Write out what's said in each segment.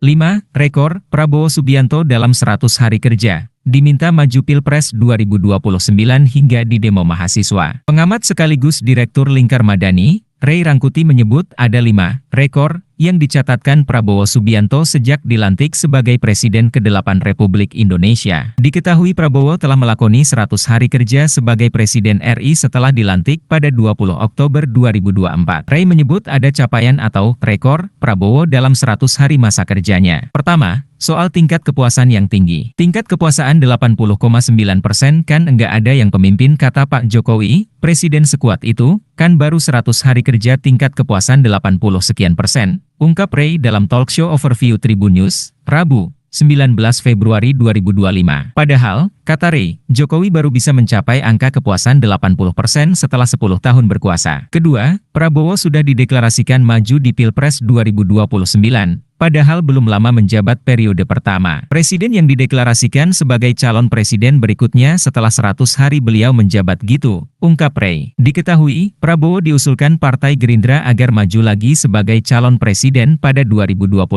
5. Rekor Prabowo Subianto dalam 100 hari kerja. Diminta maju Pilpres 2029 hingga di demo mahasiswa. Pengamat sekaligus Direktur Lingkar Madani, Ray Rangkuti menyebut ada 5 rekor yang dicatatkan Prabowo Subianto sejak dilantik sebagai Presiden ke-8 Republik Indonesia. Diketahui Prabowo telah melakoni 100 hari kerja sebagai Presiden RI setelah dilantik pada 20 Oktober 2024. Ray menyebut ada capaian atau rekor Prabowo dalam 100 hari masa kerjanya. Pertama, soal tingkat kepuasan yang tinggi. Tingkat kepuasaan 80,9% kan enggak ada yang pemimpin, kata Pak Jokowi. Presiden sekuat itu, kan baru 100 hari kerja tingkat kepuasan 80 sekian persen, ungkap Ray dalam talkshow Overview Tribun News, Rabu, 19 Februari 2025. Padahal, kata Ray, Jokowi baru bisa mencapai angka kepuasan 80% setelah 10 tahun berkuasa. Kedua, Prabowo sudah dideklarasikan maju di Pilpres 2029. Padahal belum lama menjabat periode pertama. Presiden yang dideklarasikan sebagai calon presiden berikutnya setelah 100 hari beliau menjabat gitu, ungkap Ray. Diketahui, Prabowo diusulkan Partai Gerindra agar maju lagi sebagai calon presiden pada 2029.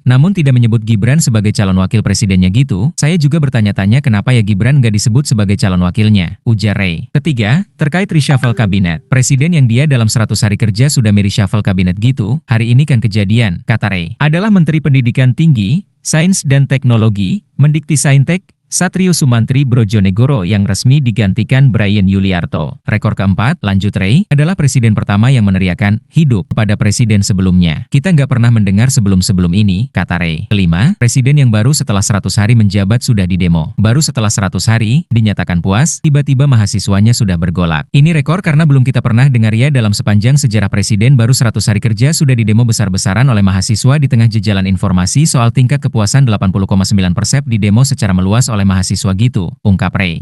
Namun tidak menyebut Gibran sebagai calon wakil presidennya gitu. Saya juga bertanya-tanya kenapa ya Gibran nggak disebut sebagai calon wakilnya, ujar Ray. Ketiga, terkait reshuffle kabinet. Presiden yang dia dalam 100 hari kerja sudah mereshuffle kabinet gitu, hari ini kan kejadian, kata Ray. Adalah Menteri Pendidikan Tinggi, Sains dan Teknologi, Mendiktisaintek, Satrio Sumantri Brojonegoro yang resmi digantikan Brian Yuliarto. Rekor keempat, lanjut Ray, adalah presiden pertama yang meneriakan hidup pada presiden sebelumnya. Kita nggak pernah mendengar sebelum-sebelum ini, kata Ray. Kelima, presiden yang baru setelah 100 hari menjabat sudah didemo. Baru setelah 100 hari, dinyatakan puas, tiba-tiba mahasiswanya sudah bergolak. Ini rekor karena belum kita pernah dengar ya dalam sepanjang sejarah presiden baru 100 hari kerja sudah didemo besar-besaran oleh mahasiswa di tengah jejalan informasi soal tingkat kepuasan 80,9% di demo secara meluas oleh mahasiswa gitu, ungkap Ray.